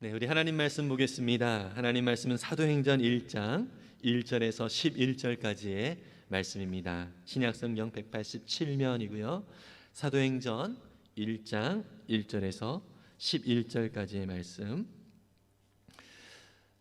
네, 우리 하나님 말씀 보겠습니다. 하나님 말씀은 사도행전 1장 1절에서 11절까지의 말씀입니다. 신약성경 187면이고요. 사도행전 1장 1절에서 11절까지의 말씀.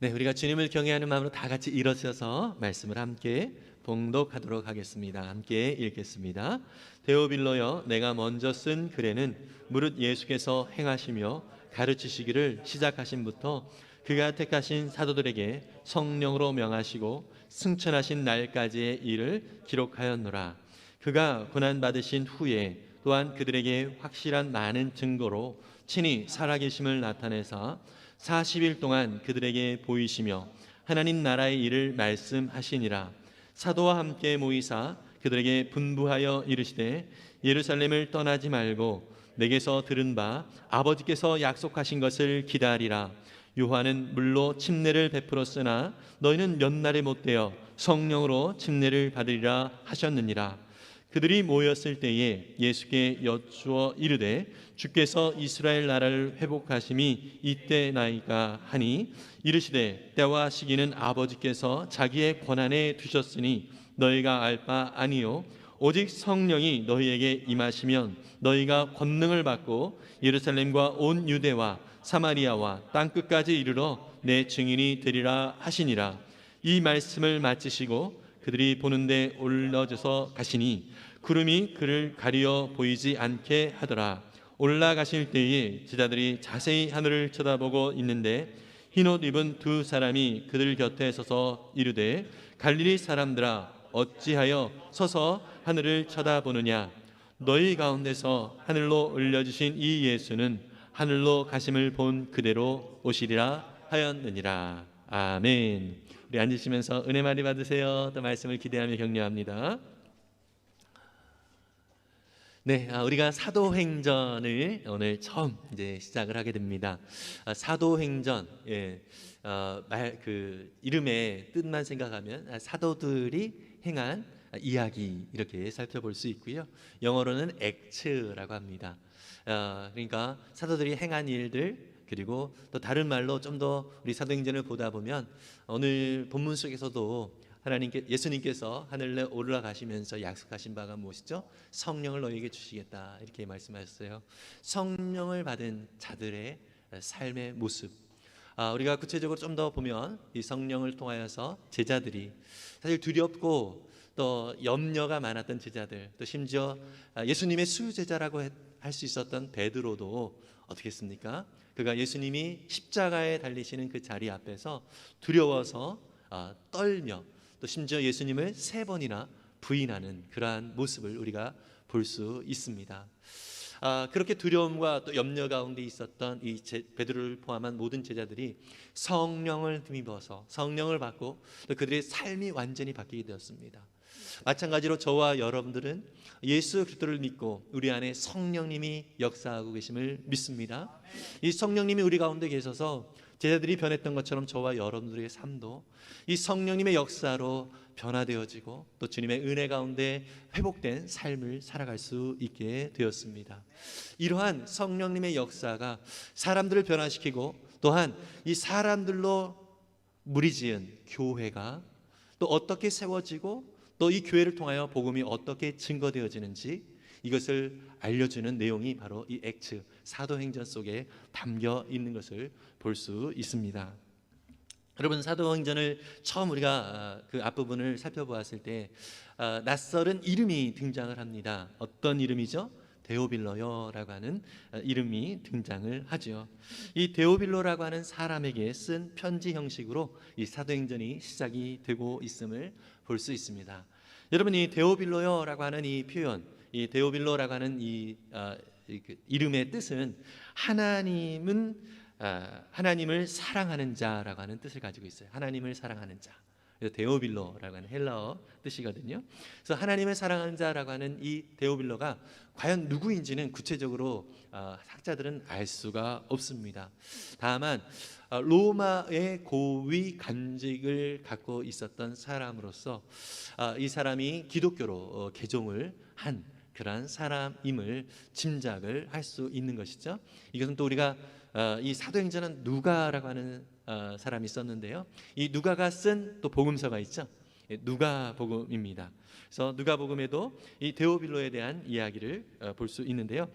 네, 우리가 주님을 경외하는 마음으로 다 같이 일어서서 말씀을 함께 봉독하도록 하겠습니다. 함께 읽겠습니다. 데오빌로여, 내가 먼저 쓴 글에는 무릇 예수께서 행하시며 가르치시기를 시작하신부터 그가 택하신 사도들에게 성령으로 명하시고 승천하신 날까지의 일을 기록하였노라. 그가 고난받으신 후에 또한 그들에게 확실한 많은 증거로 친히 살아계심을 나타내사 40일 동안 그들에게 보이시며 하나님 나라의 일을 말씀하시니라. 사도와 함께 모이사 그들에게 분부하여 이르시되 예루살렘을 떠나지 말고 내게서 들은 바 아버지께서 약속하신 것을 기다리라. 요한은 물로 침례를 베풀었으나 너희는 몇 날에 못되어 성령으로 침례를 받으리라 하셨느니라. 그들이 모였을 때에 예수께 여쭈어 이르되 주께서 이스라엘 나라를 회복하심이 이때나이까 하니 이르시되 때와 시기는 아버지께서 자기의 권한에 두셨으니 너희가 알 바 아니요 오직 성령이 너희에게 임하시면 너희가 권능을 받고 예루살렘과 온 유대와 사마리아와 땅끝까지 이르러 내 증인이 되리라 하시니라. 이 말씀을 마치시고 그들이 보는데 올라져서 가시니 구름이 그를 가리어 보이지 않게 하더라. 올라가실 때에 제자들이 자세히 하늘을 쳐다보고 있는데 흰옷 입은 두 사람이 그들 곁에 서서 이르되 갈릴리 사람들아 어찌하여 서서 하늘을 쳐다보느냐. 너희 가운데서 하늘로 올려주신 이 예수는 하늘로 가심을 본 그대로 오시리라 하였느니라. 아멘. 우리 앉으시면서 은혜 많이 받으세요. 또 말씀을 기대하며 격려합니다. 네, 우리가 사도행전을 오늘 처음 이제 시작을 하게 됩니다. 사도행전, 그 이름의 뜻만 생각하면 사도들이 행한 이야기 이렇게 살펴볼 수 있고요. 영어로는 액츠라고 합니다. 그러니까 사도들이 행한 일들 그리고 또 다른 말로 좀 더 우리 사도행전을 보다 보면 오늘 본문 속에서도 예수님께서 하늘에 올라가시면서 약속하신 바가 무엇이죠? 성령을 너희에게 주시겠다 이렇게 말씀하셨어요. 성령을 받은 자들의 삶의 모습. 우리가 구체적으로 좀 더 보면 이 성령을 통하여서 제자들이 사실 두렵고 또 염려가 많았던 제자들, 또 심지어 예수님의 수제자라고 할 수 있었던 베드로도 어떻게 했습니까? 그가 예수님이 십자가에 달리시는 그 자리 앞에서 두려워서 떨며 또 심지어 예수님을 3번이나 부인하는 그러한 모습을 우리가 볼 수 있습니다. 그렇게 두려움과 또 염려 가운데 있었던 이 베드로를 포함한 모든 제자들이 성령을 힘입어서 성령을 받고 또 그들의 삶이 완전히 바뀌게 되었습니다. 마찬가지로 저와 여러분들은 예수 그리스도를 믿고 우리 안에 성령님이 역사하고 계심을 믿습니다. 이 성령님이 우리 가운데 계셔서 제자들이 변했던 것처럼 저와 여러분들의 삶도 이 성령님의 역사로 변화되어지고 또 주님의 은혜 가운데 회복된 삶을 살아갈 수 있게 되었습니다. 이러한 성령님의 역사가 사람들을 변화시키고 또한 이 사람들로 무리지은 교회가 또 어떻게 세워지고 또 이 교회를 통하여 복음이 어떻게 증거되어지는지 이것을 알려주는 내용이 바로 이 액츠 사도행전 속에 담겨 있는 것을 볼 수 있습니다. 여러분, 사도행전을 처음 우리가 그 앞부분을 살펴보았을 때 낯설은 이름이 등장을 합니다. 어떤 이름이죠? 데오빌로여라고 하는 이름이 등장을 하죠. 이 데오빌로라고 하는 사람에게 쓴 편지 형식으로 이 사도행전이 시작이 되고 있음을 볼 수 있습니다. 여러분, 이 데오빌로여라고 하는 이 표현, 이 데오빌로라고 하는 이 이름의 뜻은 하나님을 사랑하는 자라고 하는 뜻을 가지고 있어요. 하나님을 사랑하는 자. 데오빌로라고 하는 헬라어 뜻이거든요. 그래서 하나님을 사랑하는 자라고 하는 이 데오빌로가 과연 누구인지는 구체적으로 학자들은 알 수가 없습니다. 다만 로마의 고위 간직을 갖고 있었던 사람으로서 이 사람이 기독교로 개종을 한 그러한 사람임을 짐작을 할 수 있는 것이죠. 이것은 또 우리가 이 사도행전은 누가라고 하는 사람이 썼는데요. 이 누가가 쓴 또 복음서가 있죠. 누가복음입니다. 그래서 누가복음에도 이 데오빌로에 대한 이야기를 볼 수 있는데요.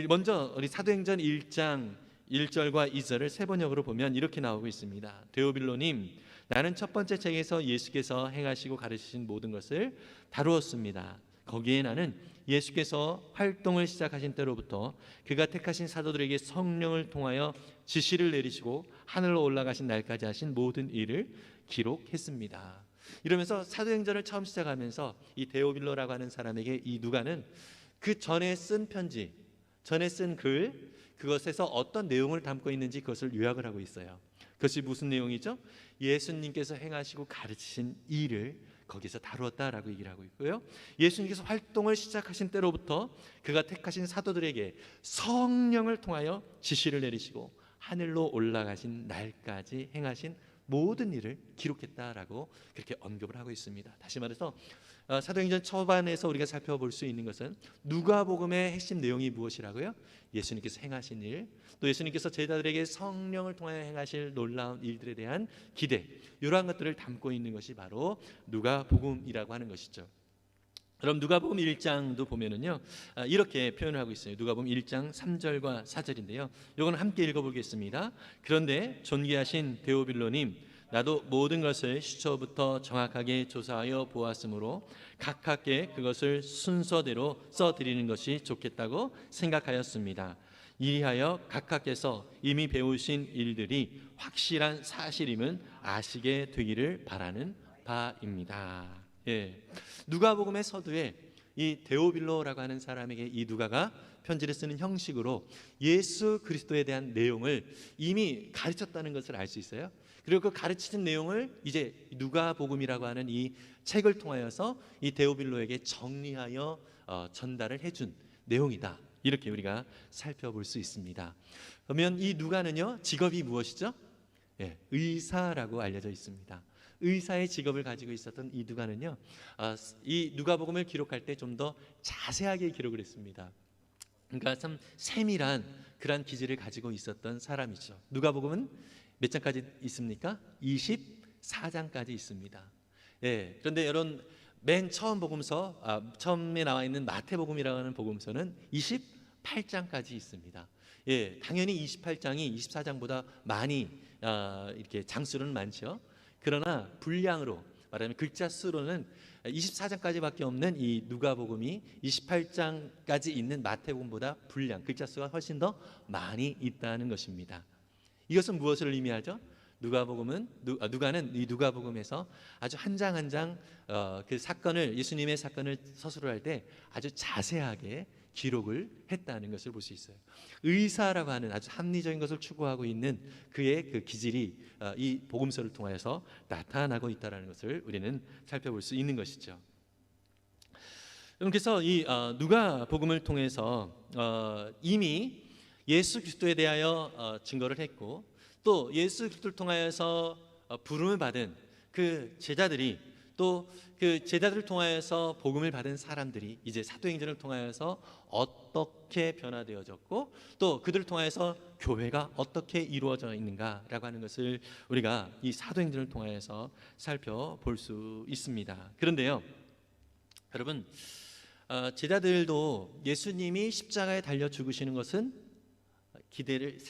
먼저 우리 사도행전 1장 1절과 2절을 세 번역으로 보면 이렇게 나오고 있습니다. 데오빌로님, 나는 첫 번째 책에서 예수께서 행하시고 가르치신 모든 것을 다루었습니다. 거기에 나는 예수께서 활동을 시작하신 때로부터 그가 택하신 사도들에게 성령을 통하여 지시를 내리시고 하늘로 올라가신 날까지 하신 모든 일을 기록했습니다. 이러면서 사도행전을 처음 시작하면서 이 데오빌로라고 하는 사람에게 이 누가는 그 전에 쓴 편지, 전에 쓴 글, 그것에서 어떤 내용을 담고 있는지 그것을 요약을 하고 있어요. 그것이 무슨 내용이죠? 예수님께서 행하시고 가르치신 일을 거기서 다루었다라고 얘기를 하고 있고요. 예수님께서 활동을 시작하신 때로부터 그가 택하신 사도들에게 성령을 통하여 지시를 내리시고 하늘로 올라가신 날까지 행하신 모든 일을 기록했다라고 그렇게 언급을 하고 있습니다. 다시 말해서 사도행전 초반에서 우리가 살펴볼 수 있는 것은 누가복음의 핵심 내용이 무엇이라고요? 예수님께서 행하신 일, 또 예수님께서 제자들에게 성령을 통하여 행하실 놀라운 일들에 대한 기대, 이러한 것들을 담고 있는 것이 바로 누가복음이라고 하는 것이죠. 그럼 누가복음 1장도 보면은요, 이렇게 표현을 하고 있어요. 누가복음 1장 3절과 4절인데요. 이거는 함께 읽어보겠습니다. 그런데 존귀하신 데오빌로님, 나도 모든 것을 시초부터 정확하게 조사하여 보았으므로 각각께 그것을 순서대로 써드리는 것이 좋겠다고 생각하였습니다. 이리하여 각각께서 이미 배우신 일들이 확실한 사실임은 아시게 되기를 바라는 바입니다. 예, 누가복음의 서두에 이 데오빌로라고 하는 사람에게 이 누가가 편지를 쓰는 형식으로 예수 그리스도에 대한 내용을 이미 가르쳤다는 것을 알 수 있어요. 그리고 그 가르치는 내용을 이제 누가복음이라고 하는 이 책을 통하여서 이 데오빌로에게 정리하여 전달을 해준 내용이다. 이렇게 우리가 살펴볼 수 있습니다. 그러면 이 누가는요, 직업이 무엇이죠? 예, 의사라고 알려져 있습니다. 의사의 직업을 가지고 있었던 이 누가는요, 이 누가복음을 기록할 때 좀 더 자세하게 기록을 했습니다. 그러니까 참 세밀한 그런 기질을 가지고 있었던 사람이죠. 누가복음은 몇 장까지 있습니까? 24장까지 있습니다. 예, 그런데 여러분 맨 처음 복음서, 처음에 나와 있는 마태복음이라고 하는 복음서는 28장까지 있습니다. 예, 당연히 28장이 24장보다 많이 이렇게 장수는 많죠. 그러나 분량으로 말하면 글자 수로는 24장까지밖에 없는 이 누가복음이 28장까지 있는 마태복음보다 분량, 글자 수가 훨씬 더 많이 있다는 것입니다. 이것은 무엇을 의미하죠? 누가는 이 누가복음에서 아주 한 장 한 장 그 사건을, 예수님의 사건을 서술할 때 아주 자세하게 기록을 했다는 것을 볼 수 있어요. 의사라고 하는 아주 합리적인 것을 추구하고 있는 그의 그 기질이 이 복음서를 통해서 나타나고 있다는 것을 우리는 살펴볼 수 있는 것이죠. 그래서 이 누가복음을 통해서 이미 예수 그리스도에 대하여 증거를 했고, 또 예수 그리스도를 통하여서 부름을 받은 그 제자들이, 또 그 제자들을 통하여서 복음을 받은 사람들이 이제 사도행전을 통하여서 어떻게 변화되어졌고, 또 그들을 통하여서 교회가 어떻게 이루어져 있는가라고 하는 것을 우리가 이 사도행전을 통하여서 살펴볼 수 있습니다. 그런데요, 여러분, 제자들도 예수님이 십자가에 달려 죽으시는 것은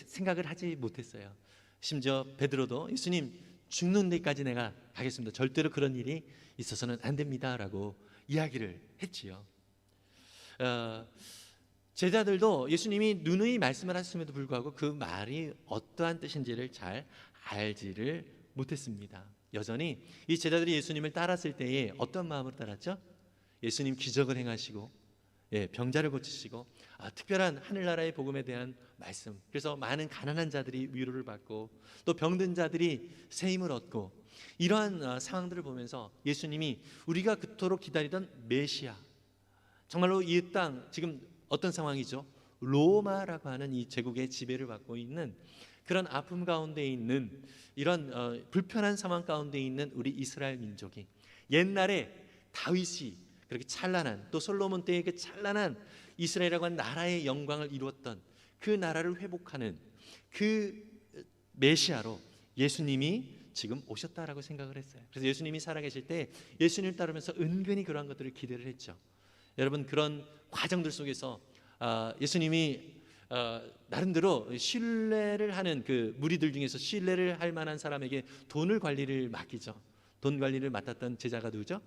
생각을 하지 못했어요. 심지어 베드로도 예수님 죽는 데까지 내가 가겠습니다. 절대로 그런 일이 있어서는 안 됩니다라고 이야기를 했지요. 제자들도 예수님이 누누이 말씀을 하셨음에도 불구하고 그 말이 어떠한 뜻인지를 잘 알지를 못했습니다. 여전히 이 제자들이 예수님을 따랐을 때에 어떤 마음으로 따랐죠? 예수님 기적을 행하시고, 병자를 고치시고, 특별한 하늘나라의 복음에 대한 말씀, 그래서 많은 가난한 자들이 위로를 받고, 또 병든 자들이 새 힘을 얻고, 이러한 상황들을 보면서 예수님이 우리가 그토록 기다리던 메시아, 정말로 이 땅 지금 어떤 상황이죠? 로마라고 하는 이 제국의 지배를 받고 있는 그런 아픔 가운데 있는 이런 불편한 상황 가운데 있는 우리 이스라엘 민족이, 옛날에 다윗이 그렇게 찬란한, 또 솔로몬 때의 그 찬란한 이스라엘이라고 하는 나라의 영광을 이루었던 그 나라를 회복하는, 그 메시아로 예수님이 지금 오셨다라고 생각을 했어요. 그래서 예수님이 살아계실 때 예수님을 따르면서 은근히 그러한 것들을 기대를 했죠. 여러분, 그런 과정들 속에서 예수님이 나름대로 신뢰를 하는 그 무리들 중에서 신뢰를 할 만한 사람에게 돈을 관리를 맡기죠. 돈 관리를 맡았던 제자가 누구죠?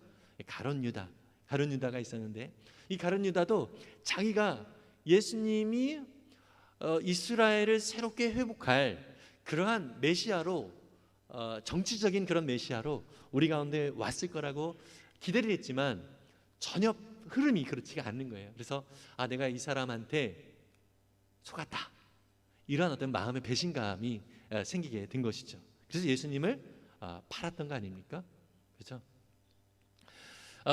가룟 유다가 있었는데, 이 가룟 유다도 자기가 예수님이 이스라엘을 새롭게 회복할 그러한 메시아로, 정치적인 그런 메시아로 우리 가운데 왔을 거라고 기대를 했지만 전혀 흐름이 그렇지가 않는 거예요. 그래서 내가 이 사람한테 속았다, 이러한 어떤 마음의 배신감이 생기게 된 것이죠. 그래서 예수님을 팔았던 거 아닙니까? 그렇죠?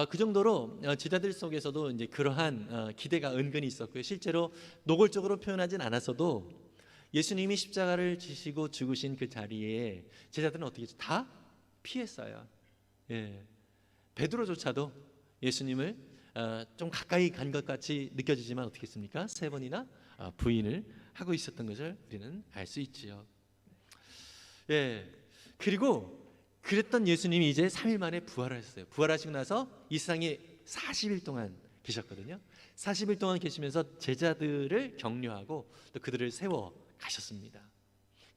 그 정도로 제자들 속에서도 이제 그러한 기대가 은근히 있었고요. 실제로 노골적으로 표현하진 않았어도 예수님이 십자가를 지시고 죽으신 그 자리에 제자들은 어떻게 했죠? 다 피했어요. 예. 베드로조차도 예수님을 좀 가까이 간 것 같이 느껴지지만 어떻게 했습니까? 3번이나 부인을 하고 있었던 것을 우리는 알 수 있지요. 예. 그리고 그랬던 예수님이 이제 3일 만에 부활하셨어요. 부활하시고 나서 이 세상에 40일 동안 계셨거든요. 40일 동안 계시면서 제자들을 격려하고 또 그들을 세워 가셨습니다.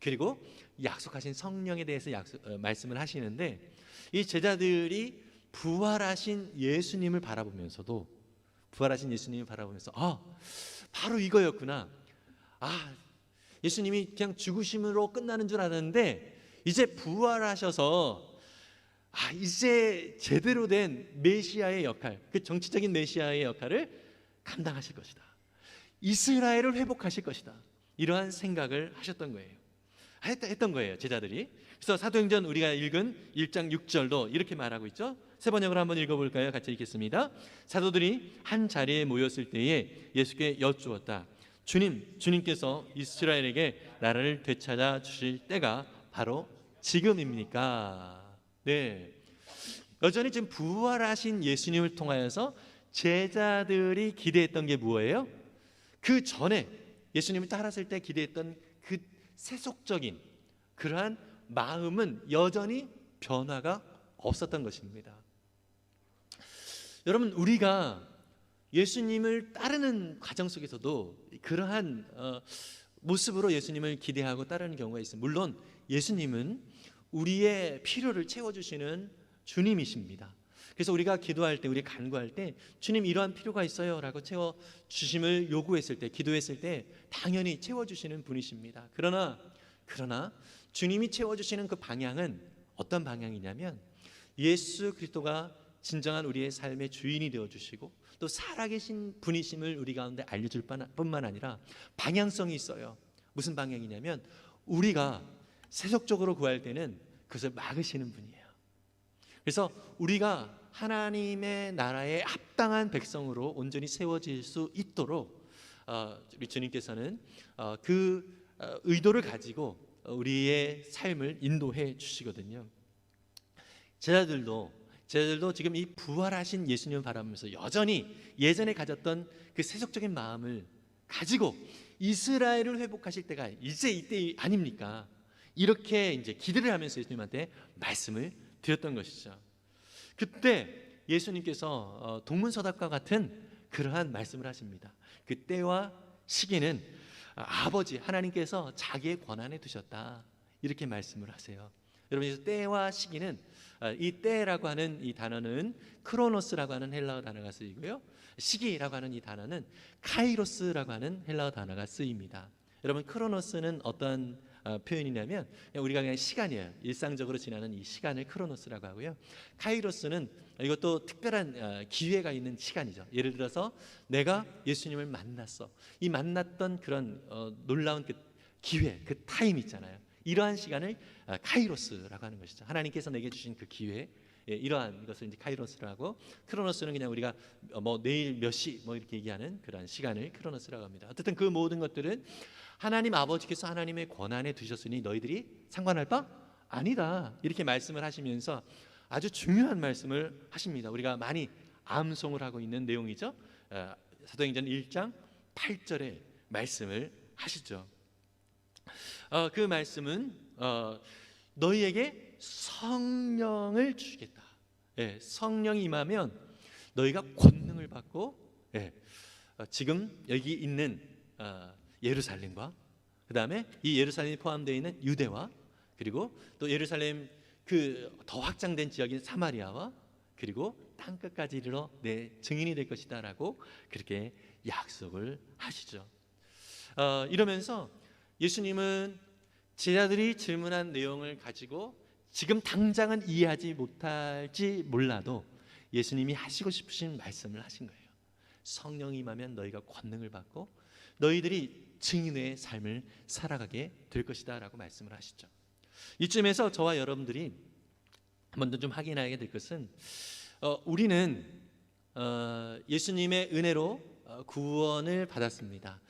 그리고 약속하신 성령에 대해서 말씀을 하시는데, 이 제자들이 부활하신 예수님을 바라보면서 바로 이거였구나. 예수님이 그냥 죽으심으로 끝나는 줄 알았는데 이제 부활하셔서 이제 제대로 된 메시아의 역할, 그 정치적인 메시아의 역할을 감당하실 것이다. 이스라엘을 회복하실 것이다. 이러한 생각을 하셨던 거예요. 했던 거예요, 제자들이. 그래서 사도행전 우리가 읽은 1장 6절도 이렇게 말하고 있죠. 세 번역으로 한번 읽어볼까요? 같이 읽겠습니다. 사도들이 한 자리에 모였을 때에 예수께 여쭈었다. 주님께서 이스라엘에게 나라를 되찾아 주실 때가 바로 지금입니까? 네. 여전히 지금 부활하신 예수님을 통하여서 제자들이 기대했던 게 뭐예요? 그 전에 예수님을 따랐을 때 기대했던 그 세속적인 그러한 마음은 여전히 변화가 없었던 것입니다. 여러분, 우리가 예수님을 따르는 과정 속에서도 그러한 모습으로 예수님을 기대하고 따르는 경우가 있습니다. 물론 예수님은 우리의 필요를 채워주시는 주님이십니다. 그래서 우리가 기도할 때, 우리 간구할 때 주님 이러한 필요가 있어요 라고 채워주심을 요구했을 때, 기도했을 때 당연히 채워주시는 분이십니다. 그러나 주님이 채워주시는 그 방향은 어떤 방향이냐면, 예수 그리스도가 진정한 우리의 삶의 주인이 되어주시고 또 살아계신 분이심을 우리 가운데 알려줄 뿐만 아니라 방향성이 있어요. 무슨 방향이냐면, 우리가 세속적으로 구할 때는 그것을 막으시는 분이에요. 그래서 우리가 하나님의 나라에 합당한 백성으로 온전히 세워질 수 있도록 우리 주님께서는 그 의도를 가지고 우리의 삶을 인도해 주시거든요. 제자들도 지금 이 부활하신 예수님을 바라보면서 여전히 예전에 가졌던 그 세속적인 마음을 가지고 이스라엘을 회복하실 때가 이제 이때 아닙니까? 이렇게 이제 기대를 하면서 예수님한테 말씀을 드렸던 것이죠. 그때 예수님께서 동문서답과 같은 그러한 말씀을 하십니다. 그 때와 시기는 아버지 하나님께서 자기의 권한에 두셨다, 이렇게 말씀을 하세요. 여러분, 때와 시기는, 이 때라고 하는 이 단어는 크로노스라고 하는 헬라어 단어가 쓰이고요, 시기라고 하는 이 단어는 카이로스라고 하는 헬라어 단어가 쓰입니다. 여러분, 크로노스는 어떤 표현이냐면 우리가 그냥 시간이에요. 일상적으로 지나는 이 시간을 크로노스라고 하고요, 카이로스는 이것도 특별한 기회가 있는 시간이죠. 예를 들어서 내가 예수님을 만났어. 이 만났던 그런 놀라운 그 기회, 그 타임 있잖아요. 이러한 시간을 카이로스라고 하는 것이죠. 하나님께서 내게 주신 그 기회, 이러한 것을 이제 카이로스라고 하고, 크로노스는 그냥 우리가 내일 몇 시 이렇게 얘기하는 그러한 시간을 크로노스라고 합니다. 어쨌든 그 모든 것들은 하나님 아버지께서 하나님의 권한에 두셨으니 너희들이 상관할 바 아니다, 이렇게 말씀을 하시면서 아주 중요한 말씀을 하십니다. 우리가 많이 암송을 하고 있는 내용이죠. 사도행전 1장 8절에 말씀을 하시죠. 그 말씀은 너희에게 성령을 주겠다. 예, 성령이 임하면 너희가 권능을 받고, 예, 지금 여기 있는 예루살렘과 그 다음에 이 예루살렘이 포함되어 있는 유대와, 그리고 또 예루살렘 그 더 확장된 지역인 사마리아와, 그리고 땅 끝까지 이르러 내 증인이 될 것이다 라고 그렇게 약속을 하시죠. 이러면서 예수님은 제자들이 질문한 내용을 가지고 지금 당장은 이해하지 못할지 몰라도 예수님이 하시고 싶으신 말씀을 하신 거예요. 성령이 임하면 너희가 권능을 받고 너희들이 증인의 삶을 살아가게 될 것이다 라고 말씀을 하시죠. 이쯤에서 저와 여러분들이 한번 더 좀 확인해야 될 것은, 우리는 예수님의 은혜로 구원을 받았습니다.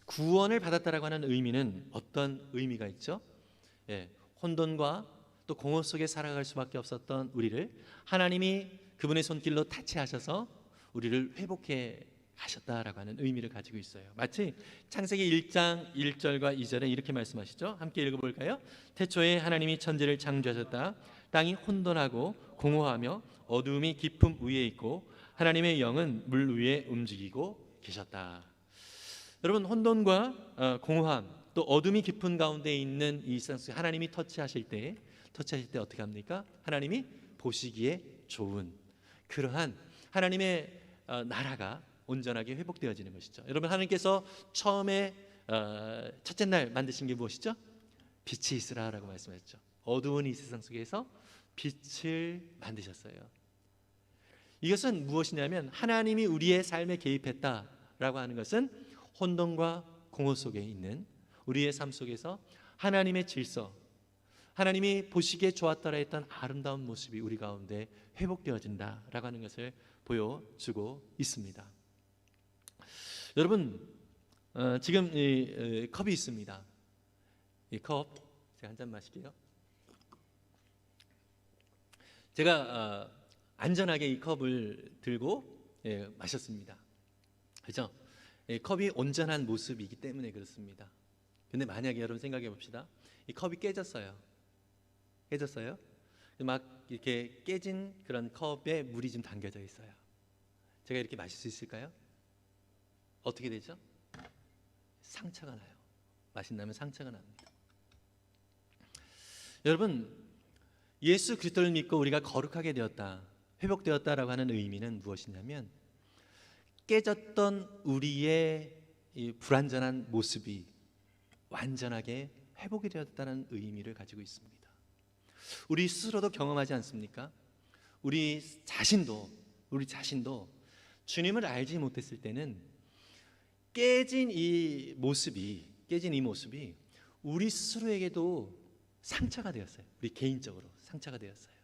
구원을 받았다라고 하는 의미는 어떤 의미가 있죠? 예, 혼돈과 또 공허 속에 살아갈 수밖에 없었던 우리를 하나님이 그분의 손길로 타치하셔서 우리를 회복해 하셨다라고 하는 의미를 가지고 있어요. 마치 창세기 1장 1절과 2절에 이렇게 말씀하시죠. 함께 읽어볼까요? 태초에 하나님이 천지를 창조하셨다. 땅이 혼돈하고 공허하며 어두움이 깊음 위에 있고 하나님의 영은 물 위에 움직이고 계셨다. 여러분, 혼돈과 공허함 또 어둠이 깊은 가운데 있는 이 세상 속에 하나님이 터치하실 때 어떻게 합니까? 하나님이 보시기에 좋은 그러한 하나님의 나라가 온전하게 회복되어지는 것이죠. 여러분, 하나님께서 처음에 첫째 날 만드신 게 무엇이죠? 빛이 있으라라고 말씀하셨죠. 어두운 이 세상 속에서 빛을 만드셨어요. 이것은 무엇이냐면 하나님이 우리의 삶에 개입했다라고 하는 것은 혼돈과 공허 속에 있는 우리의 삶 속에서 하나님의 질서, 하나님이 보시기에 좋았다라 했던 아름다운 모습이 우리 가운데 회복되어진다라고 하는 것을 보여주고 있습니다. 여러분, 지금 이 컵이 있습니다. 이 컵 제가 한 잔 마실게요. 제가 안전하게 이 컵을 들고 마셨습니다. 그렇죠? 컵이 온전한 모습이기 때문에 그렇습니다. 근데 만약에 여러분 생각해 봅시다. 이 컵이 깨졌어요. 막 이렇게 깨진 그런 컵에 물이 좀 담겨져 있어요. 제가 이렇게 마실 수 있을까요? 어떻게 되죠? 상처가 나요. 마신다면 상처가 납니다. 여러분, 예수 그리스도를 믿고 우리가 거룩하게 되었다, 회복되었다라고 하는 의미는 무엇이냐면 깨졌던 우리의 이 불완전한 모습이 완전하게 회복이 되었다는 의미를 가지고 있습니다. 우리 스스로도 경험하지 않습니까? 우리 자신도 주님을 알지 못했을 때는 깨진 이 모습이 우리 스스로에게도 상처가 되었어요. 우리 개인적으로 상처가 되었어요.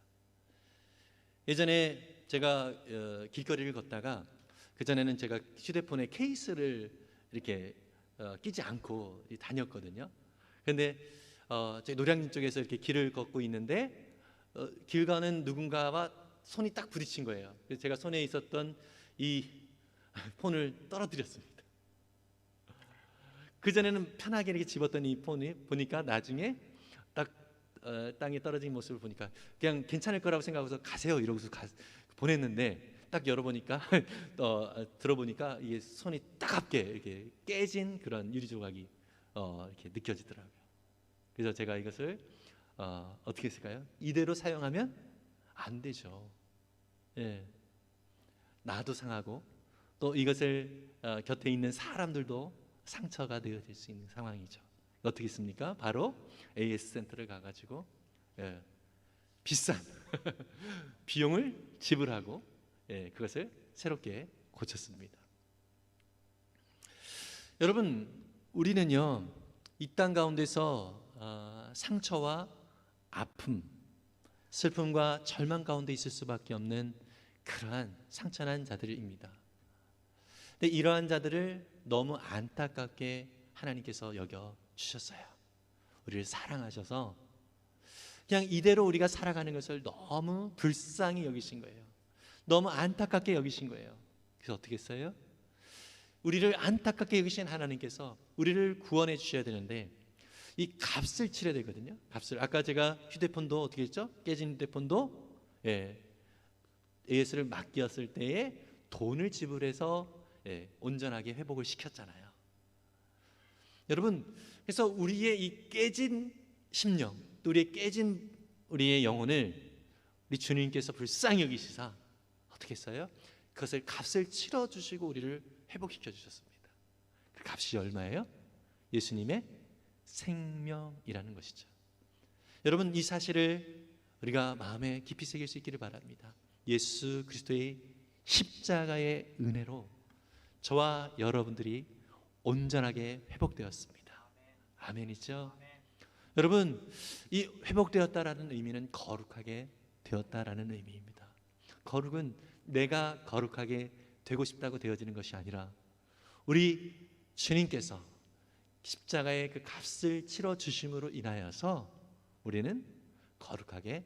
예전에 제가 길거리를 걷다가, 그전에는 제가 휴대폰에 케이스를 이렇게 끼지 않고 다녔거든요. 그런데 저희 노량진 쪽에서 이렇게 길을 걷고 있는데 길 가는 누군가와 손이 딱 부딪힌 거예요. 그래서 제가 손에 있었던 이 폰을 떨어뜨렸습니다. 그전에는 편하게 이렇게 집었던 이 폰이 보니까 나중에 딱 땅에 떨어진 모습을 보니까 그냥 괜찮을 거라고 생각해서 가세요 이러고서 보냈는데 딱 열어보니까 들어보니까 이게 손이 따갑게 이렇게 깨진 그런 유리 조각이 이렇게 느껴지더라고요. 그래서 제가 이것을 어떻게 했을까요? 이대로 사용하면 안 되죠. 예. 나도 상하고 또 이것을 곁에 있는 사람들도 상처가 되어질 수 있는 상황이죠. 어떻게 했습니까? 바로 AS 센터를 가가지고 비싼 비용을 지불하고 그것을 새롭게 고쳤습니다. 여러분, 우리는요 이 땅 가운데서 상처와 아픔, 슬픔과 절망 가운데 있을 수밖에 없는 그러한 상처난 자들입니다. 근데 이러한 자들을 너무 안타깝게 하나님께서 여겨 주셨어요. 우리를 사랑하셔서 그냥 이대로 우리가 살아가는 것을 너무 불쌍히 여기신 거예요. 너무 안타깝게 여기신 거예요. 그래서 어떻게 했어요? 우리를 안타깝게 여기신 하나님께서 우리를 구원해 주셔야 되는데 이 값을 치러야 되거든요. 값을. 아까 제가 휴대폰도 어떻게 했죠? 깨진 휴대폰도 AS를 맡겼을 때에 돈을 지불해서 온전하게 회복을 시켰잖아요. 여러분, 그래서 우리의 이 깨진 심령, 또 우리의 깨진 우리의 영혼을 우리 주님께서 불쌍히 여기시사 어떻게 했어요? 그것을 값을 치러주시고 우리를 회복시켜 주셨습니다. 그 값이 얼마예요? 예수님의 생명이라는 것이죠. 여러분, 이 사실을 우리가 마음에 깊이 새길 수 있기를 바랍니다. 예수 그리스도의 십자가의 은혜로 저와 여러분들이 온전하게 회복되었습니다. 아멘이죠? 여러분, 이 회복되었다라는 의미는 거룩하게 되었다라는 의미입니다. 거룩은 내가 거룩하게 되고 싶다고 되어지는 것이 아니라 우리 주님께서 십자가의 그 값을 치러 주심으로 인하여서 우리는 거룩하게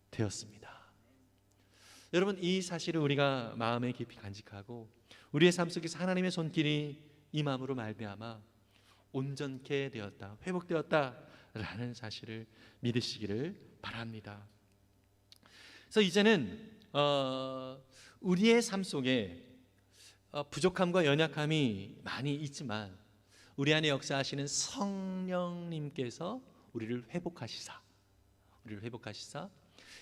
되었습니다. 여러분, 이 사실을 우리가 마음에 깊이 간직하고 우리의 삶 속에서 하나님의 손길이 임함으로 말미암아 온전케 되었다, 회복되었다라는 사실을 믿으시기를 바랍니다. 그래서 이제는 우리의 삶 속에 부족함과 연약함이 많이 있지만 우리 안에 역사하시는 성령님께서 우리를 회복하시사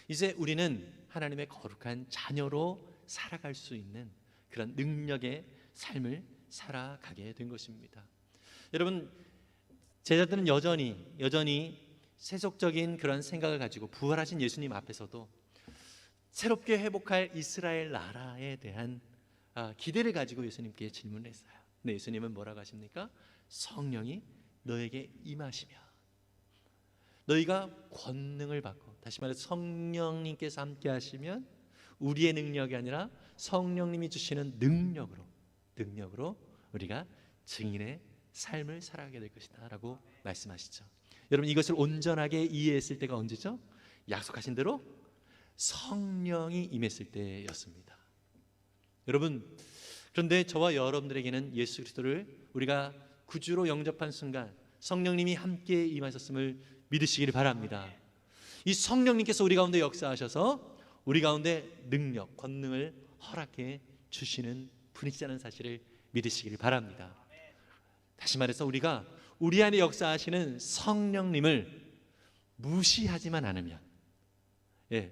이제 우리는 하나님의 거룩한 자녀로 살아갈 수 있는 그런 능력의 삶을 살아가게 된 것입니다. 여러분, 제자들은 여전히 세속적인 그런 생각을 가지고 부활하신 예수님 앞에서도 새롭게 회복할 이스라엘 나라에 대한 기대를 가지고 예수님께 질문을 했어요. 근데 예수님은 뭐라고 하십니까? 성령이 너에게 임하시면 너희가 권능을 받고, 다시 말해서 성령님께서 함께 하시면 우리의 능력이 아니라 성령님이 주시는 능력으로 우리가 증인의 삶을 살아가게 될 것이다 라고 말씀하시죠. 여러분, 이것을 온전하게 이해했을 때가 언제죠? 약속하신 대로 성령이 임했을 때였습니다. 여러분, 그런데 저와 여러분들에게는 예수 그리스도를 우리가 구주로 영접한 순간 성령님이 함께 임하셨음을 믿으시기를 바랍니다. 이 성령님께서 우리 가운데 역사하셔서 우리 가운데 능력, 권능을 허락해 주시는 분이시라는 사실을 믿으시기를 바랍니다. 다시 말해서 우리가 우리 안에 역사하시는 성령님을 무시하지만 않으면,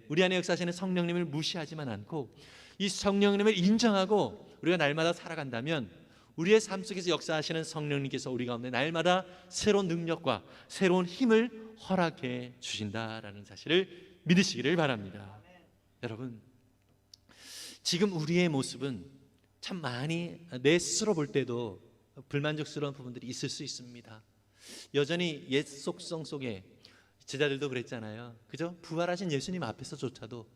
우리 안에 역사하시는 성령님을 무시하지만 않고 이 성령님을 인정하고 우리가 날마다 살아간다면 우리의 삶 속에서 역사하시는 성령님께서 우리 가운데 날마다 새로운 능력과 새로운 힘을 허락해 주신다라는 사실을 믿으시기를 바랍니다. 여러분, 지금 우리의 모습은 참 많이 내 스스로 볼 때도 불만족스러운 부분들이 있을 수 있습니다. 여전히 옛 속성 속에 제자들도 그랬잖아요. 그죠? 부활하신 예수님 앞에서조차도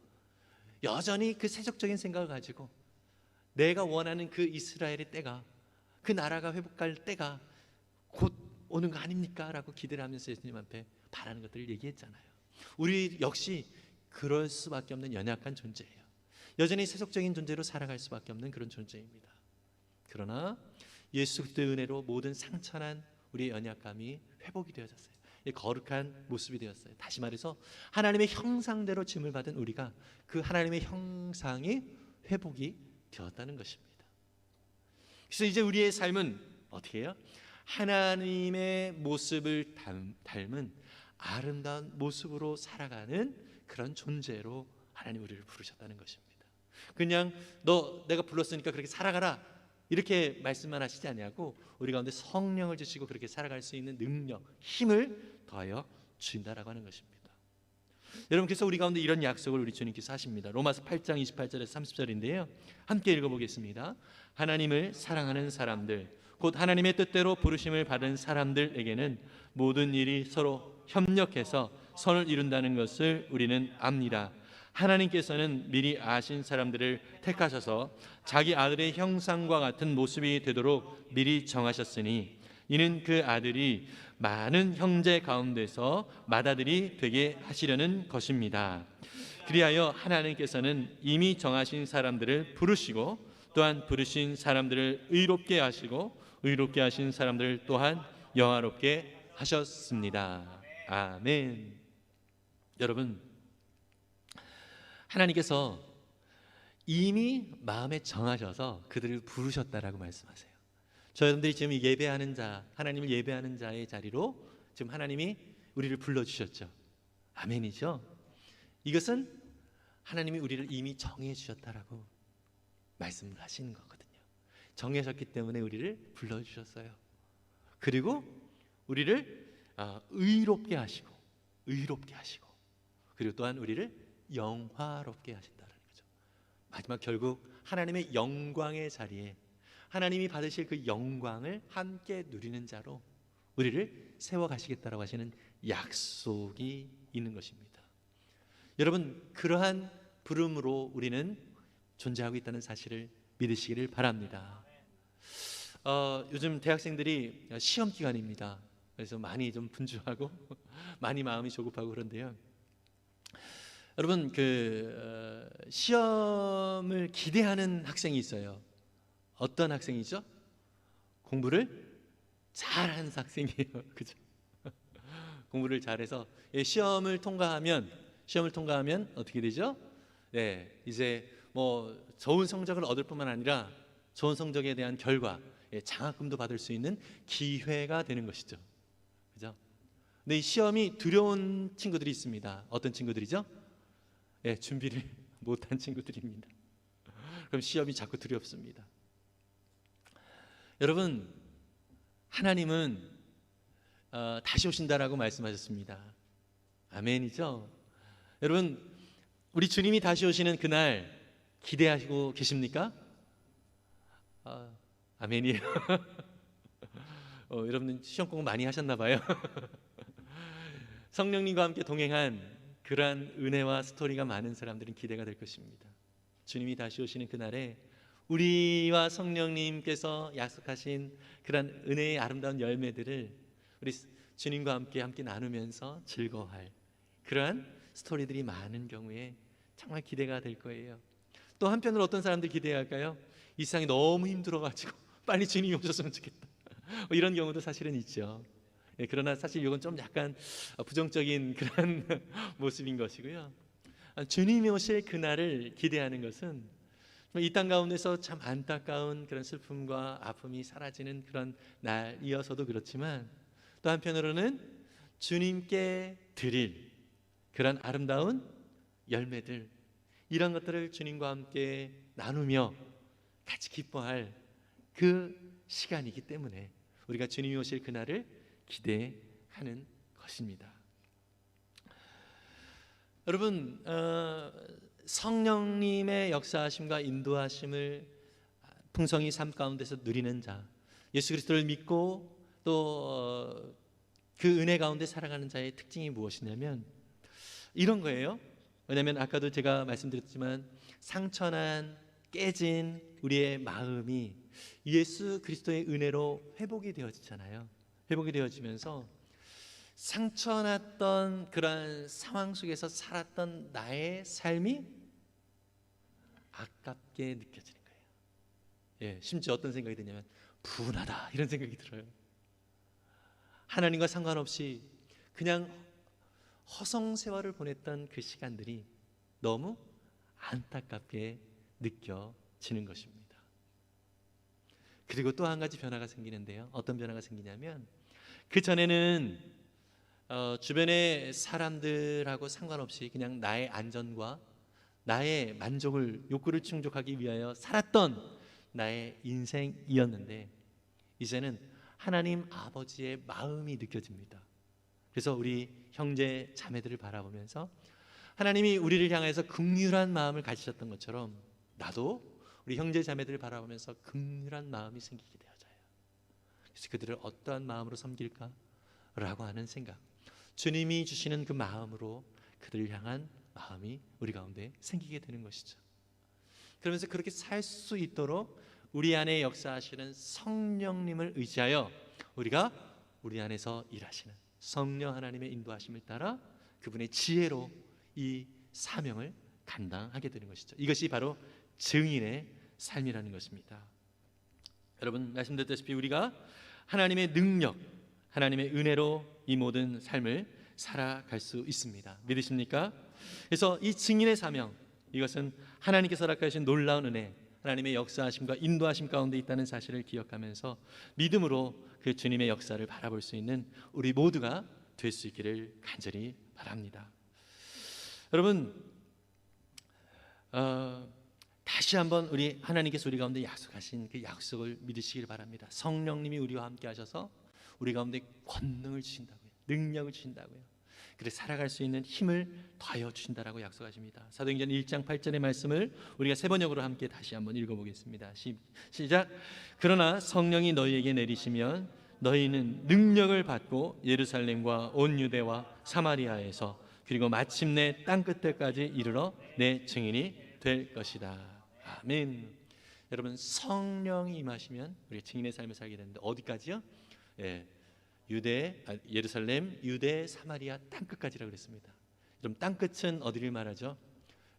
여전히 그 세속적인 생각을 가지고 내가 원하는 그 이스라엘의 때가, 그 나라가 회복할 때가 곧 오는 거 아닙니까? 라고 기대를 하면서 예수님 앞에 바라는 것들을 얘기했잖아요. 우리 역시 그럴 수밖에 없는 연약한 존재예요. 여전히 세속적인 존재로 살아갈 수밖에 없는 그런 존재입니다. 그러나 예수 그리스도의 은혜로 모든 상처난 우리의 연약감이 회복이 되어졌어요. 거룩한 모습이 되었어요. 다시 말해서 하나님의 형상대로 지음을 받은 우리가 그 하나님의 형상이 회복이 되었다는 것입니다. 그래서 이제 우리의 삶은 어떻게 해요? 하나님의 모습을 닮은 아름다운 모습으로 살아가는 그런 존재로 하나님 우리를 부르셨다는 것입니다. 그냥 내가 불렀으니까 그렇게 살아가라 이렇게 말씀만 하시지 아니하고 우리 가운데 성령을 주시고 그렇게 살아갈 수 있는 능력, 힘을 더하여 주신다라고 하는 것입니다. 여러분, 그래서 우리 가운데 이런 약속을 우리 주님께서 하십니다. 로마서 8장 28절에서 30절인데요. 함께 읽어보겠습니다. 하나님을 사랑하는 사람들, 곧 하나님의 뜻대로 부르심을 받은 사람들에게는 모든 일이 서로 협력해서 선을 이룬다는 것을 우리는 압니다. 하나님께서는 미리 아신 사람들을 택하셔서 자기 아들의 형상과 같은 모습이 되도록 미리 정하셨으니 이는 그 아들이 많은 형제 가운데서 맏아들이 되게 하시려는 것입니다. 그리하여 하나님께서는 이미 정하신 사람들을 부르시고 또한 부르신 사람들을 의롭게 하시고 의롭게 하신 사람들을 또한 영화롭게 하셨습니다. 아멘. 여러분, 하나님께서 이미 마음에 정하셔서 그들을 부르셨다라고 말씀하세요. 저희들이 지금 예배하는 자, 하나님을 예배하는 자의 자리로 지금 하나님이 우리를 불러주셨죠. 아멘이죠. 이것은 하나님이 우리를 이미 정해 주셨다라고 말씀을 하시는 거거든요. 정하셨기 때문에 우리를 불러주셨어요. 그리고 우리를 의롭게 하시고 그리고 또한 우리를 영화롭게 하신다는 거죠. 마지막 결국 하나님의 영광의 자리에 하나님이 받으실 그 영광을 함께 누리는 자로 우리를 세워가시겠다라고 하시는 약속이 있는 것입니다. 여러분, 그러한 부름으로 우리는 존재하고 있다는 사실을 믿으시기를 바랍니다. 요즘 대학생들이 시험 기간입니다. 그래서 많이 좀 분주하고 많이 마음이 조급하고 그런데요. 여러분, 시험을 기대하는 학생이 있어요. 어떤 학생이죠? 공부를 잘하는 학생이에요. 그죠? 공부를 잘해서 시험을 통과하면 어떻게 되죠? 네, 이제 뭐 좋은 성적을 얻을 뿐만 아니라 좋은 성적에 대한 결과, 장학금도 받을 수 있는 기회가 되는 것이죠. 그죠? 근데 이 시험이 두려운 친구들이 있습니다. 어떤 친구들이죠? 준비를 못한 친구들입니다. 그럼 시험이 자꾸 두렵습니다. 여러분, 하나님은 다시 오신다라고 말씀하셨습니다. 아멘이죠? 여러분, 우리 주님이 다시 오시는 그날 기대하시고 계십니까? 아멘이에요. 여러분 시험 공부 많이 하셨나 봐요. 성령님과 함께 동행한 그러한 은혜와 스토리가 많은 사람들은 기대가 될 것입니다. 주님이 다시 오시는 그날에 우리와 성령님께서 약속하신 그런 은혜의 아름다운 열매들을 우리 주님과 함께 나누면서 즐거워할 그러한 스토리들이 많은 경우에 정말 기대가 될 거예요. 또 한편으로 어떤 사람들 기대할까요? 이 세상이 너무 힘들어가지고 빨리 주님이 오셨으면 좋겠다. 이런 경우도 사실은 있죠. 그러나 사실 이건 좀 약간 부정적인 그런 모습인 것이고요. 주님이 오실 그날을 기대하는 것은 이 땅 가운데서 참 안타까운 그런 슬픔과 아픔이 사라지는 그런 날이어서도 그렇지만 또 한편으로는 주님께 드릴 그런 아름다운 열매들, 이런 것들을 주님과 함께 나누며 같이 기뻐할 그 시간이기 때문에 우리가 주님이 오실 그날을 기대하는 것입니다. 여러분, 성령님의 역사하심과 인도하심을 풍성히 삶 가운데서 누리는 자, 예수 그리스도를 믿고 또 그 은혜 가운데 살아가는 자의 특징이 무엇이냐면 이런 거예요. 왜냐하면 아까도 제가 말씀드렸지만 상처난 깨진 우리의 마음이 예수 그리스도의 은혜로 회복이 되어지잖아요. 회복이 되어지면서 상처났던 그런 상황 속에서 살았던 나의 삶이 아깝게 느껴지는 거예요. 심지어 어떤 생각이 드냐면 분하다, 이런 생각이 들어요. 하나님과 상관없이 그냥 허송세월을 보냈던 그 시간들이 너무 안타깝게 느껴지는 것입니다. 그리고 또 한 가지 변화가 생기는데요. 어떤 변화가 생기냐면 그 전에는 주변의 사람들하고 상관없이 그냥 나의 안전과 나의 만족을, 욕구를 충족하기 위하여 살았던 나의 인생이었는데 이제는 하나님 아버지의 마음이 느껴집니다. 그래서 우리 형제 자매들을 바라보면서 하나님이 우리를 향해서 긍휼한 마음을 가지셨던 것처럼 나도 우리 형제 자매들을 바라보면서 긍휼한 마음이 생기게 되어져요. 그래서 그들을 어떠한 마음으로 섬길까라고 하는 생각, 주님이 주시는 그 마음으로 그들을 향한 마음이 우리 가운데 생기게 되는 것이죠. 그러면서 그렇게 살 수 있도록 우리 안에 역사하시는 성령님을 의지하여 우리가 우리 안에서 일하시는 성령 하나님의 인도하심을 따라 그분의 지혜로 이 사명을 감당하게 되는 것이죠. 이것이 바로 증인의 삶이라는 것입니다. 여러분, 말씀드렸다시피 우리가 하나님의 능력, 하나님의 은혜로 이 모든 삶을 살아갈 수 있습니다. 믿으십니까? 그래서 이 증인의 사명, 이것은 하나님께서 허락하신 놀라운 은혜, 하나님의 역사하심과 인도하심 가운데 있다는 사실을 기억하면서 믿음으로 그 주님의 역사를 바라볼 수 있는 우리 모두가 될 수 있기를 간절히 바랍니다. 여러분, 다시 한번 우리 하나님께서 우리 가운데 약속하신 그 약속을 믿으시길 바랍니다. 성령님이 우리와 함께 하셔서 우리 가운데 권능을 주신다고요, 능력을 주신다고요, 그래서 살아갈 수 있는 힘을 더하여 주신다라고 약속하십니다. 사도행전 1장 8절의 말씀을 우리가 세 번역으로 함께 다시 한번 읽어보겠습니다. 시작. 그러나 성령이 너희에게 내리시면 너희는 능력을 받고 예루살렘과 온 유대와 사마리아에서 그리고 마침내 땅 끝에까지 이르러 내 증인이 될 것이다. 아멘. 여러분, 성령이 임하시면 우리 증인의 삶을 살게 되는데 어디까지요? 예루살렘, 유대, 사마리아 땅 끝까지라고 그랬습니다. 그럼 땅 끝은 어디를 말하죠?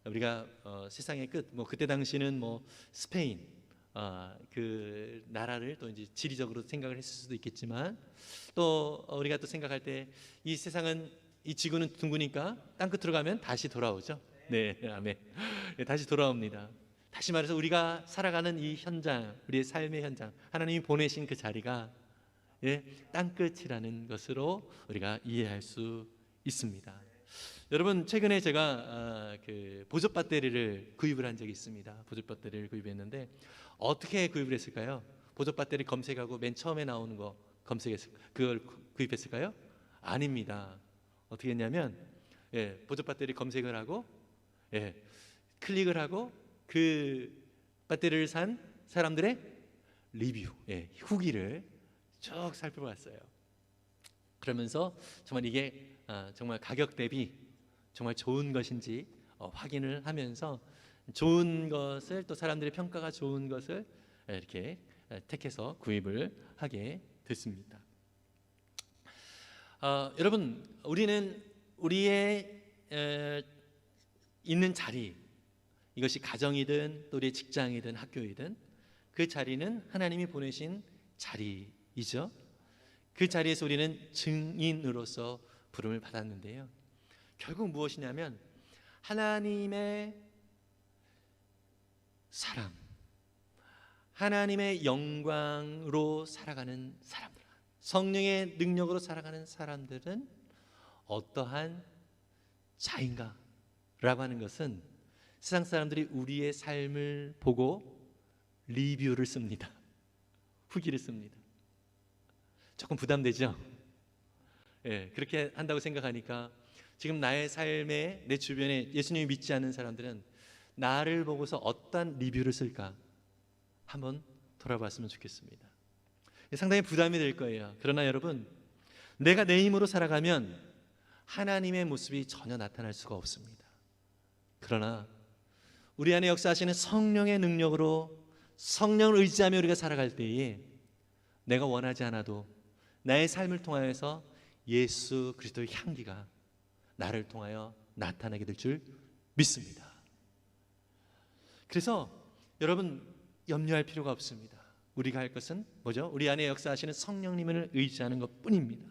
우리가 세상의 끝, 그때 당시는 스페인, 그 나라를 또 이제 지리적으로 생각을 했을 수도 있겠지만, 또 우리가 또 생각할 때 이 세상은, 이 지구는 둥그니까 땅 끝으로 가면 다시 돌아오죠. 네, 아멘. 다시 돌아옵니다. 다시 말해서 우리가 살아가는 이 현장, 우리의 삶의 현장, 하나님이 보내신 그 자리가 땅끝이라는 것으로 우리가 이해할 수 있습니다. 여러분, 최근에 제가 그 보조 배터리를 구입을 한 적이 있습니다. 보조 배터리를 구입했는데 어떻게 구입을 했을까요? 보조 배터리 검색하고 맨 처음에 나오는 거 그걸 구입했을까요? 아닙니다. 어떻게 했냐면 보조 배터리 검색을 하고 클릭을 하고 그 배터리를 산 사람들의 리뷰, 후기를 쭉 살펴봤어요. 그러면서 정말 이게 정말 가격 대비 정말 좋은 것인지 확인을 하면서 좋은 것을, 또 사람들의 평가가 좋은 것을 이렇게 택해서 구입을 하게 됐습니다. 여러분, 우리는 우리의 있는 자리, 이것이 가정이든 또 우리의 직장이든 학교이든 그 자리는 하나님이 보내신 자리이죠. 그 자리에서 우리는 증인으로서 부름을 받았는데요, 결국 무엇이냐면 하나님의 사람, 하나님의 영광으로 살아가는 사람들, 성령의 능력으로 살아가는 사람들은 어떠한 자인가 라고 하는 것은 세상 사람들이 우리의 삶을 보고 리뷰를 씁니다. 후기를 씁니다. 조금 부담되죠? 그렇게 한다고 생각하니까 지금 나의 삶에, 내 주변에 예수님을 믿지 않는 사람들은 나를 보고서 어떤 리뷰를 쓸까 한번 돌아봤으면 좋겠습니다. 상당히 부담이 될 거예요. 그러나 여러분, 내가 내 힘으로 살아가면 하나님의 모습이 전혀 나타날 수가 없습니다. 그러나 우리 안에 역사하시는 성령의 능력으로, 성령을 의지하며 우리가 살아갈 때에 내가 원하지 않아도 나의 삶을 통하여서 예수 그리스도의 향기가 나를 통하여 나타나게 될 줄 믿습니다. 그래서 여러분, 염려할 필요가 없습니다. 우리가 할 것은 뭐죠? 우리 안에 역사하시는 성령님을 의지하는 것뿐입니다.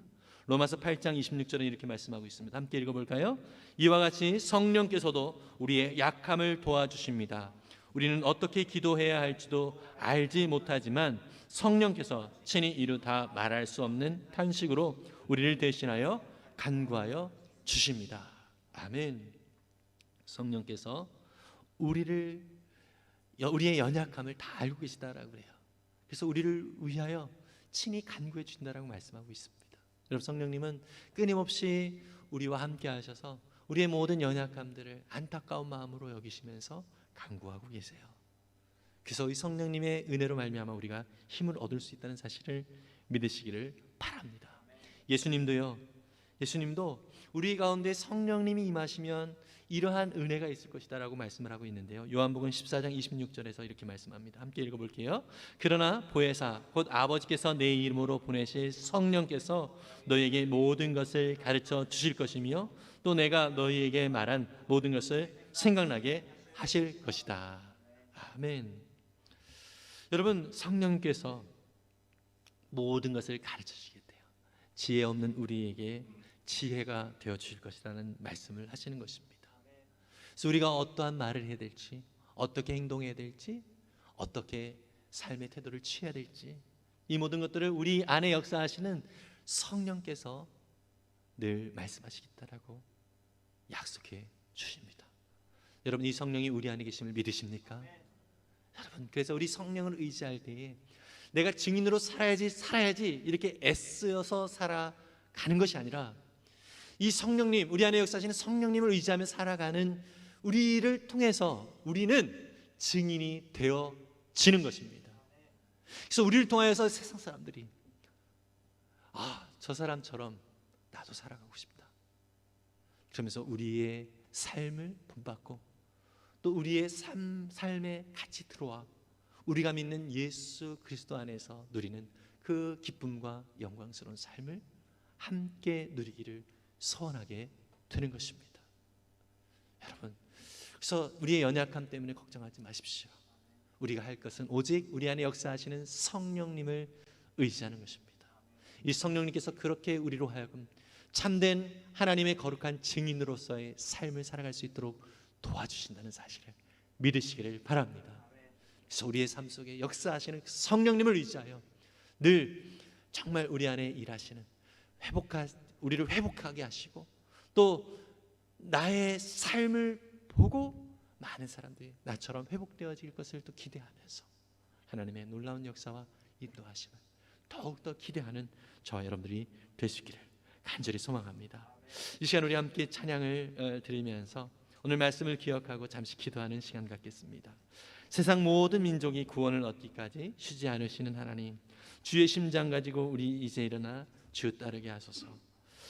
로마서 8장 26절은 이렇게 말씀하고 있습니다. 함께 읽어볼까요? 이와 같이 성령께서도 우리의 약함을 도와주십니다. 우리는 어떻게 기도해야 할지도 알지 못하지만 성령께서 친히 이루 다 말할 수 없는 탄식으로 우리를 대신하여 간구하여 주십니다. 아멘. 성령께서 우리의 연약함을 다 알고 계시다라고 그래요. 그래서 우리를 위하여 친히 간구해 주신다라고 말씀하고 있습니다. 여러분, 성령님은 끊임없이 우리와 함께 하셔서 우리의 모든 연약함들을 안타까운 마음으로 여기시면서 간구하고 계세요. 그래서 이 성령님의 은혜로 말미암아 우리가 힘을 얻을 수 있다는 사실을 믿으시기를 바랍니다. 예수님도 우리 가운데 성령님이 임하시면 이러한 은혜가 있을 것이다 라고 말씀을 하고 있는데요, 요한복음 14장 26절에서 이렇게 말씀합니다. 함께 읽어볼게요. 그러나 보혜사 곧 아버지께서 내 이름으로 보내실 성령께서 너희에게 모든 것을 가르쳐 주실 것이며 또 내가 너희에게 말한 모든 것을 생각나게 하실 것이다. 아멘. 여러분, 성령께서 모든 것을 가르쳐 주시겠대요. 지혜 없는 우리에게 지혜가 되어 주실 것이라는 말씀을 하시는 것입니다. 그래서 우리가 어떠한 말을 해야 될지, 어떻게 행동해야 될지, 어떻게 삶의 태도를 취해야 될지, 이 모든 것들을 우리 안에 역사하시는 성령께서 늘 말씀하시겠다라고 약속해 주십니다. 여러분, 이 성령이 우리 안에 계심을 믿으십니까? 여러분, 그래서 우리 성령을 의지할 때에 내가 증인으로 살아야지 이렇게 애쓰어서 살아가는 것이 아니라 이 성령님, 우리 안에 역사하시는 성령님을 의지하며 살아가는 우리를 통해서 우리는 증인이 되어지는 것입니다. 그래서 우리를 통하여서 세상 사람들이 저 사람처럼 나도 살아가고 싶다, 그러면서 우리의 삶을 본받고 또 우리의 삶에 같이 들어와 우리가 믿는 예수 그리스도 안에서 누리는 그 기쁨과 영광스러운 삶을 함께 누리기를 소원하게 되는 것입니다. 여러분, 그래서 우리의 연약함 때문에 걱정하지 마십시오. 우리가 할 것은 오직 우리 안에 역사하시는 성령님을 의지하는 것입니다. 이 성령님께서 그렇게 우리로 하여금 참된 하나님의 거룩한 증인으로서의 삶을 살아갈 수 있도록 도와주신다는 사실을 믿으시기를 바랍니다. 그래서 우리의 삶 속에 역사하시는 성령님을 의지하여 늘 정말 우리 안에 일하시는 우리를 회복하게 하시고 또 나의 삶을 보고 많은 사람들이 나처럼 회복되어질 것을 또 기대하면서 하나님의 놀라운 역사와 인도하심을 더욱더 기대하는 저와 여러분들이 되시기를 간절히 소망합니다. 이 시간 우리 함께 찬양을 드리면서 오늘 말씀을 기억하고 잠시 기도하는 시간 갖겠습니다. 세상 모든 민족이 구원을 얻기까지 쉬지 않으시는 하나님, 주의 심장 가지고 우리 이제 일어나 주 따르게 하소서.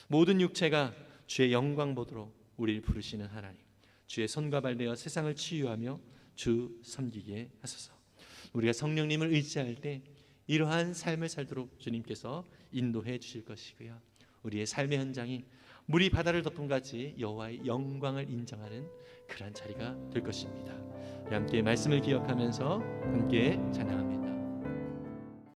모든 육체가 주의 영광 보도록 우리를 부르시는 하나님, 주의 손과 발 되어 세상을 치유하며 주 섬기게 하소서. 우리가 성령님을 의지할 때 이러한 삶을 살도록 주님께서 인도해 주실 것이고요, 우리의 삶의 현장이 물이 바다를 덮은 같이 여호와의 영광을 인정하는 그런 자리가 될 것입니다. 우리 함께 말씀을 기억하면서 함께 찬양합니다.